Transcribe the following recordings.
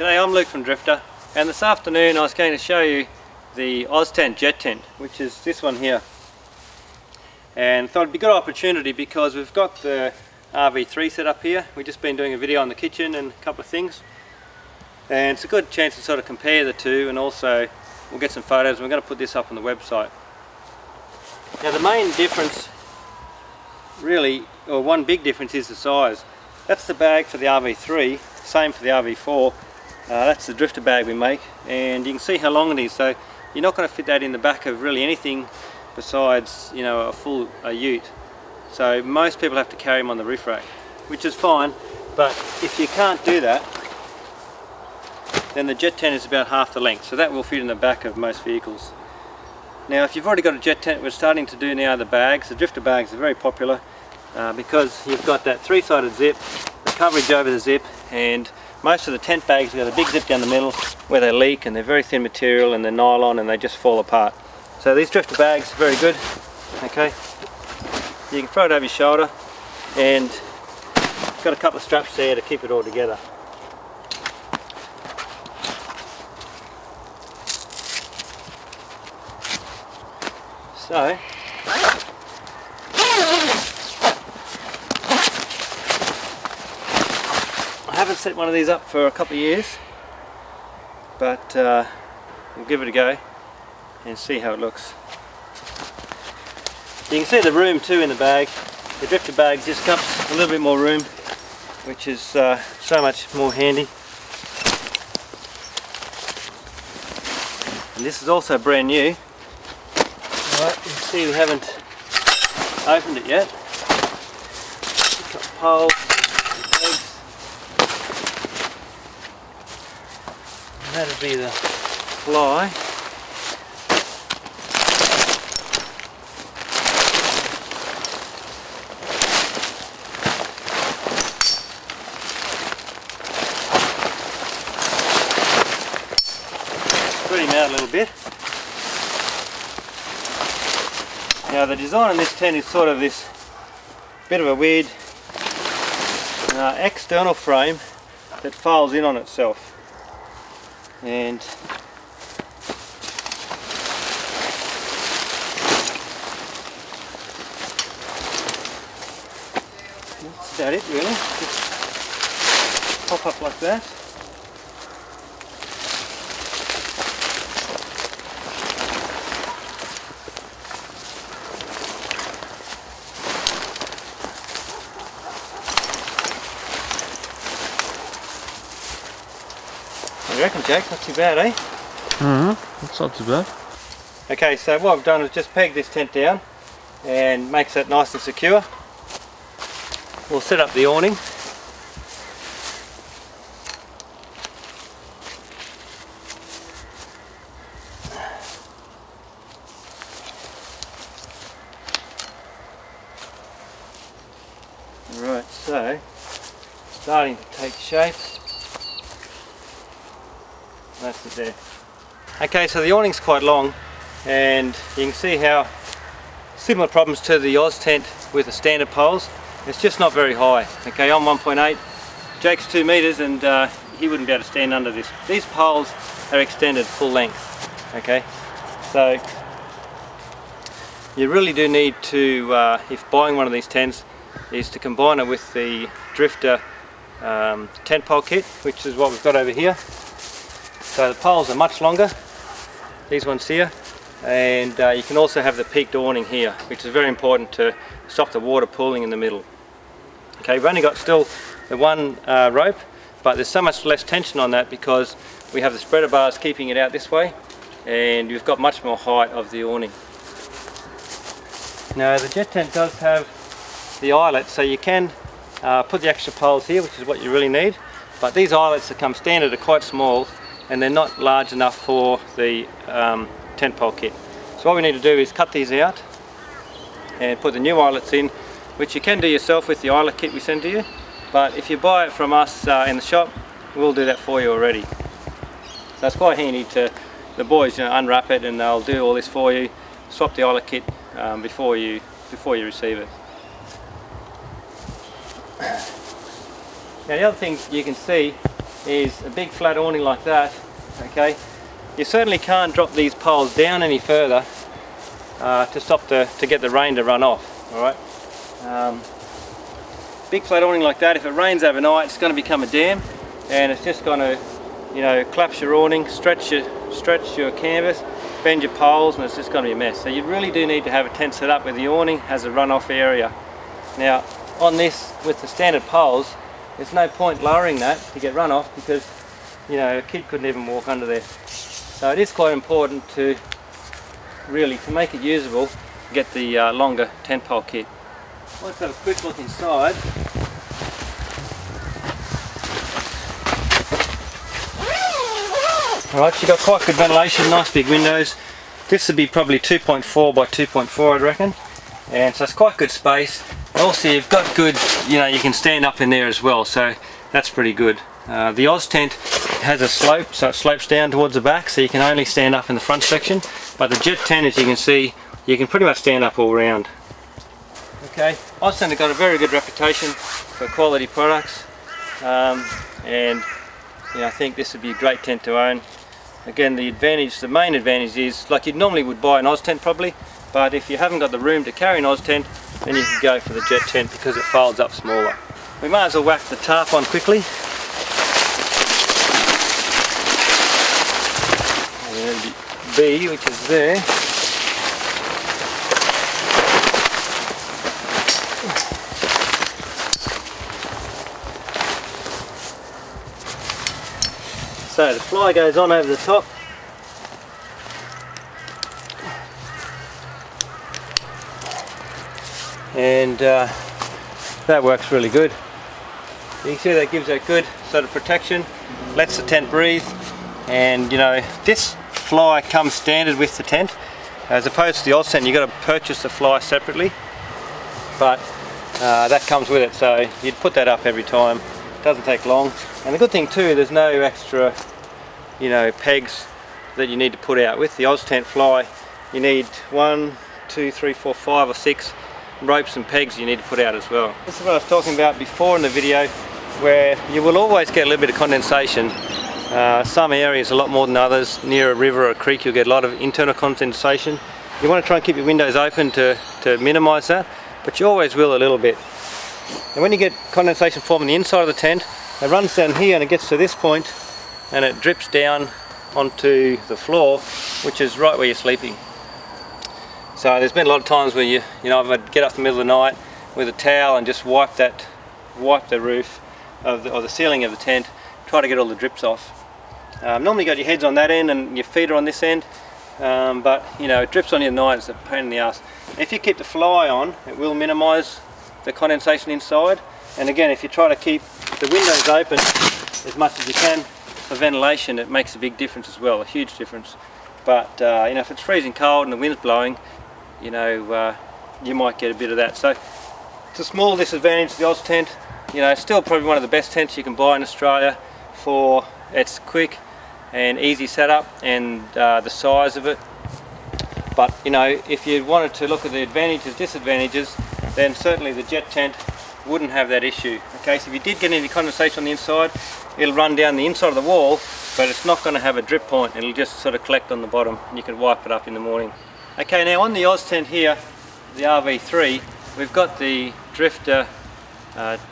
G'day, I'm Luke from Drifter, and this afternoon I was going to show you the Oztent jet tent, which is this one here. And thought it'd be a good opportunity because we've got the RV3 set up here. We've just been doing a video on the kitchen and a couple of things, and it's a good chance to sort of compare the two, and also we'll get some photos and we're going to put this up on the website. Now the main difference really, or one big difference, is the size. That's the bag for the RV3, same for the RV4. That's the drifter bag we make, and you can see how long it is, so you're not going to fit that in the back of really anything besides, you know, a full ute. So most people have to carry them on the roof rack, which is fine, but if you can't do that, then the jet tent is about half the length, so that will fit in the back of most vehicles. Now if you've already got a jet tent, we're starting to do now the bags. The drifter bags are very popular because you've got that three-sided zip, the coverage over the zip, and most of the tent bags have got a big zip down the middle where they leak, and they're very thin material and they're nylon and they just fall apart. So these drifter bags are very good. Okay, you can throw it over your shoulder, and got a couple of straps there to keep it all together. So I haven't set one of these up for a couple of years, but we'll give it a go and see how it looks. You can see the room too in the bag. The drifter bag just comes a little bit more room, which is so much more handy. And this is also brand new. Alright, you can see we haven't opened it yet. Got poles, legs. And that'll be the fly. Spread him out a little bit. Now the design on this tent is sort of this bit of a weird external frame that folds in on itself, and that's about it really. Just pop up like that. What do you reckon, Jake? Not too bad, eh? That's not too bad. Okay, so what I've done is just peg this tent down and makes it nice and secure. We'll set up the awning. Right, so starting to take shape. That's it there. Okay, so the awning's quite long, and you can see how similar problems to the Oztent with the standard poles. It's just not very high. Okay, I'm 1.8, Jake's 2 meters, and he wouldn't be able to stand under this. These poles are extended full length. Okay, so you really do need to, if buying one of these tents, is to combine it with the Drifta tent pole kit, which is what we've got over here. So the poles are much longer, these ones here, and you can also have the peaked awning here, which is very important to stop the water pooling in the middle. Okay, we've only got still the one rope, but there's so much less tension on that because we have the spreader bars keeping it out this way, and you've got much more height of the awning. Now the jet tent does have the eyelet, so you can put the extra poles here, which is what you really need, but these eyelets that come standard are quite small, and they're not large enough for the tent pole kit. So what we need to do is cut these out and put the new eyelets in, which you can do yourself with the eyelet kit we send to you, but if you buy it from us in the shop, we'll do that for you already. So it's quite handy to, the boys, you know, unwrap it and they'll do all this for you, swap the eyelet kit before you receive it. Now the other thing you can see is a big flat awning like that. Okay, you certainly can't drop these poles down any further to get the rain to run off. All right, big flat awning like that, if it rains overnight, it's going to become a dam, and it's just going to, you know, collapse your awning, stretch your canvas, bend your poles, and it's just going to be a mess. So you really do need to have a tent set up where the awning has a runoff area. Now on this, with the standard poles, there's no point lowering that to get runoff, because, you know, a kid couldn't even walk under there. So it is quite important to really, to make it usable, get the longer tent pole kit. Let's have a quick look inside. Alright, you've got quite good ventilation, nice big windows. This would be probably 2.4 by 2.4, I'd reckon. And so it's quite good space. Also, you've got good, you know, you can stand up in there as well, so that's pretty good. The Oztent has a slope, so it slopes down towards the back, so you can only stand up in the front section. But the Jet Tent, as you can see, you can pretty much stand up all round. Okay, Oztent have got a very good reputation for quality products, and you know, I think this would be a great tent to own. Again, the main advantage is, like you normally would buy an Oztent probably, but if you haven't got the room to carry an Oztent, then you can go for the Jet Tent because it folds up smaller. We might as well whack the tarp on quickly. And then B, which is there. So the fly goes on over the top. And that works really good. You can see that gives a good sort of protection, lets the tent breathe, and you know, this fly comes standard with the tent, as opposed to the Oztent. You've got to purchase the fly separately, but that comes with it, so you'd put that up every time. It doesn't take long, and the good thing too, there's no extra, you know, pegs that you need to put out. With the Oztent fly, you need 1, 2, 3, 4, 5 or 6 ropes and pegs you need to put out as well. This is what I was talking about before in the video, where you will always get a little bit of condensation. Some areas a lot more than others. Near a river or a creek you'll get a lot of internal condensation. You want to try and keep your windows open to minimise that, but you always will a little bit. And when you get condensation forming the inside of the tent, it runs down here and it gets to this point and it drips down onto the floor, which is right where you're sleeping. So there's been a lot of times where you know, I'd get up in the middle of the night with a towel and just wipe the roof of the ceiling of the tent, try to get all the drips off. Normally you got your heads on that end and your feet are on this end, but you know, it drips on you at night, it's a pain in the ass. If you keep the fly on, it will minimise the condensation inside, and again, if you try to keep the windows open as much as you can for ventilation, it makes a big difference as well, a huge difference. But you know, if it's freezing cold and the wind's blowing, you know, you might get a bit of that. So it's a small disadvantage to the Oztent. You know, it's still probably one of the best tents you can buy in Australia for its quick and easy setup and the size of it. But you know, if you wanted to look at the advantages, disadvantages, then certainly the Jet Tent wouldn't have that issue. Okay, so if you did get any condensation on the inside, it'll run down the inside of the wall, but it's not going to have a drip point. It'll just sort of collect on the bottom and you can wipe it up in the morning. Okay, now on the Oztent here, the RV3, we've got the Drifta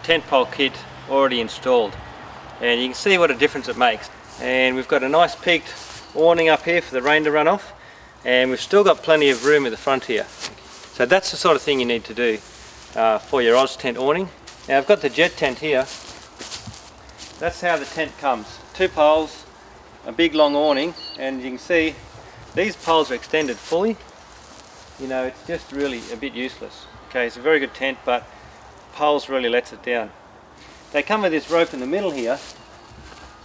tent pole kit already installed, and you can see what a difference it makes. And we've got a nice peaked awning up here for the rain to run off, and we've still got plenty of room at the front here. So that's the sort of thing you need to do for your Oztent awning. Now I've got the Jet Tent here. That's how the tent comes. 2 poles, a big long awning, and you can see these poles are extended fully. You know, it's just really a bit useless. Okay, it's a very good tent, but poles really lets it down. They come with this rope in the middle here.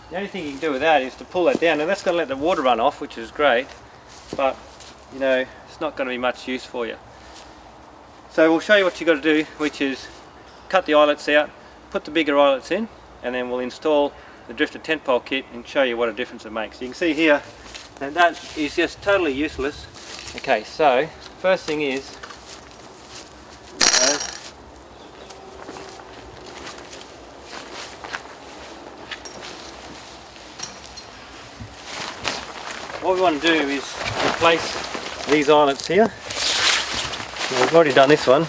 The only thing you can do with that is to pull that down. Now that's going to let the water run off, which is great, but you know, it's not going to be much use for you. So we'll show you what you've got to do, which is cut the eyelets out, put the bigger eyelets in, and then we'll install the Drifta Tent Pole kit and show you what a difference it makes. You can see here that that is just totally useless. Okay, so first thing is, what we want to do is replace these eyelets here. Now, we've already done this one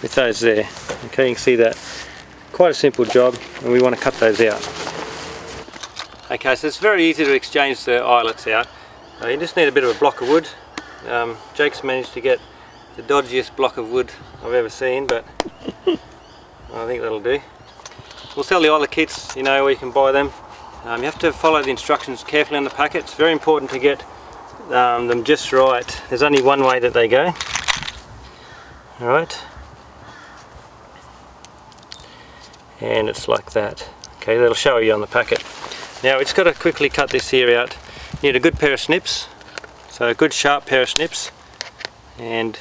with those there. Okay, you can see that. Quite a simple job, and we want to cut those out. Okay, so it's very easy to exchange the eyelets out. You just need a bit of a block of wood. Jake's managed to get the dodgiest block of wood I've ever seen, but I think that'll do. We'll sell the eyelet kits, you know, where you can buy them. You have to follow the instructions carefully on the packet. It's very important to get them just right. There's only one way that they go. Alright. And it's like that. Okay, that'll show you on the packet. Now, it's got to quickly cut this here out. You need a good pair of snips. So a good sharp pair of snips. And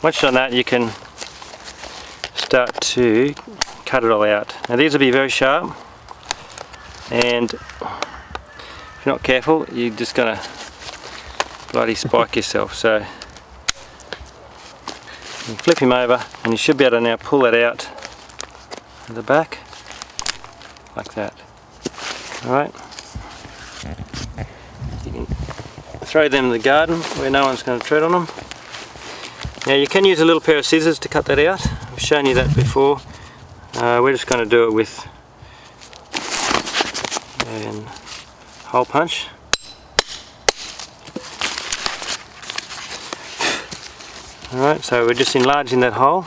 once you've done that, you can start to cut it all out. Now these will be very sharp, and if you're not careful, you're just gonna bloody spike yourself. So you flip him over, and you should be able to now pull that out at the back, like that. Alright. You can throw them in the garden where no one's going to tread on them. Now you can use a little pair of scissors to cut that out. I've shown you that before. We're just going to do it with a hole punch. Alright, so we're just enlarging that hole.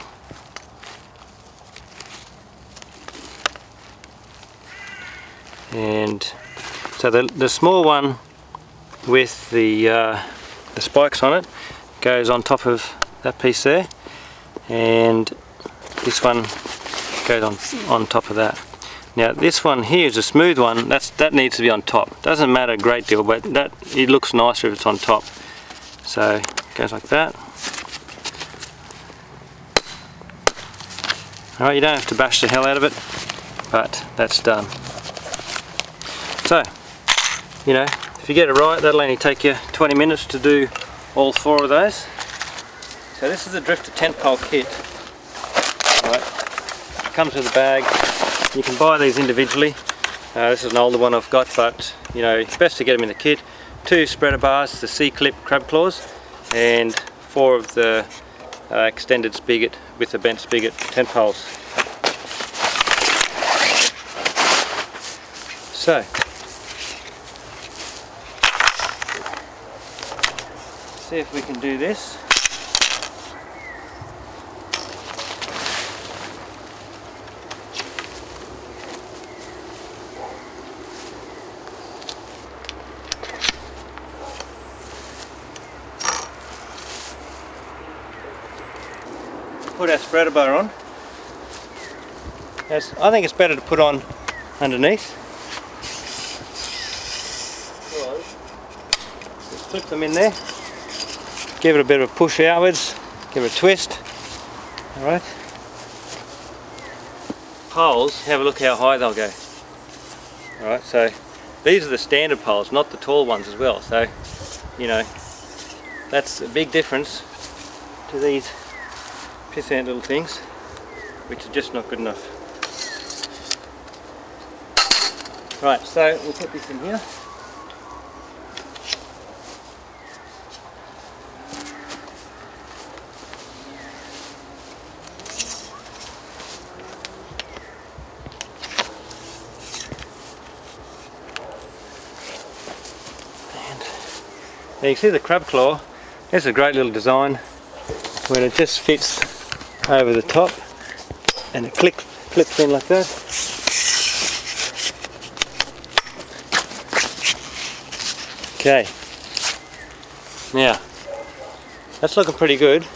And so the small one with the spikes on it goes on top of that piece there, and this one goes on top of that. Now this one here is a smooth one. That needs to be on top. Doesn't matter a great deal, but it looks nicer if it's on top. So it goes like that. Alright, you don't have to bash the hell out of it, but that's done. So, you know, if you get it right, that'll only take you 20 minutes to do all 4 of those. So this is the Drifta Tent Pole kit. Right. It comes with a bag. You can buy these individually. This is an older one I've got, but you know, it's best to get them in the kit. 2 spreader bars, the C-clip crab claws, and 4 of the extended spigot with the bent spigot tent poles. So, see if we can do this. Put our spreader bar on. I think it's better to put on underneath. Just flip them in there. Give it a bit of a push outwards. Give it a twist. Alright. Poles, have a look how high they'll go. Alright, so these are the standard poles, not the tall ones as well. So, you know, that's a big difference to these pissant little things, which are just not good enough. Right, so we'll put this in here. And now you can see the crab claw. It's a great little design when it just fits over the top and it flips in like that. Okay, now that's looking pretty good.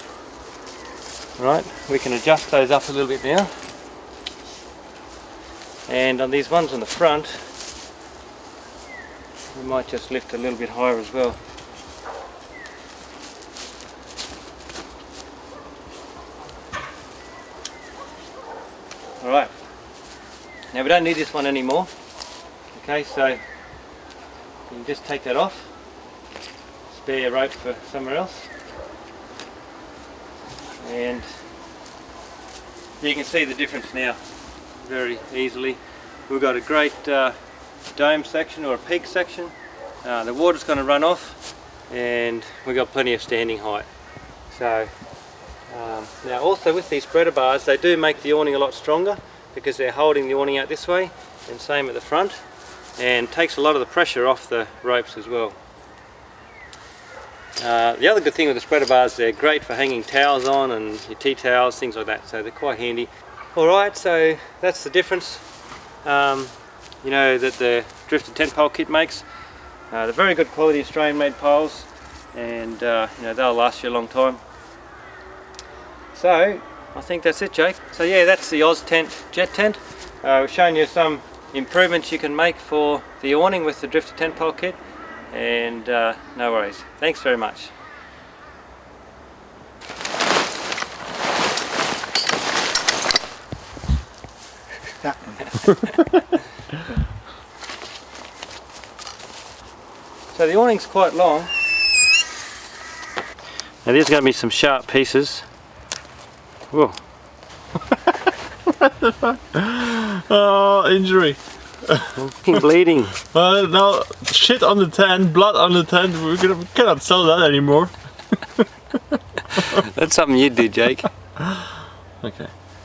Right, we can adjust those up a little bit now, and on these ones on the front we might just lift a little bit higher as well. Alright, now we don't need this one anymore. Okay, so you can just take that off, spare your rope for somewhere else, and you can see the difference now very easily. We've got a great dome section or a peak section, the water's going to run off, and we've got plenty of standing height. So now also with these spreader bars, they do make the awning a lot stronger because they're holding the awning out this way, and same at the front, and takes a lot of the pressure off the ropes as well. The other good thing with the spreader bars, they're great for hanging towels on and your tea towels, things like that, so they're quite handy. Alright, so that's the difference you know, that the Drifta Tent Pole kit makes. They're very good quality Australian made poles, and you know, they'll last you a long time. So I think that's it, Jake. So yeah, that's the Oztent jet tent. We've shown you some improvements you can make for the awning with the Drifta Tent Pole kit, and no worries. Thanks very much. So the awning's quite long. Now there's going to be some sharp pieces. Whoa. What the fuck? Oh, injury. I'm fucking bleeding. No, shit on the tent, blood on the tent. We cannot sell that anymore. That's something you do, Jake. Okay.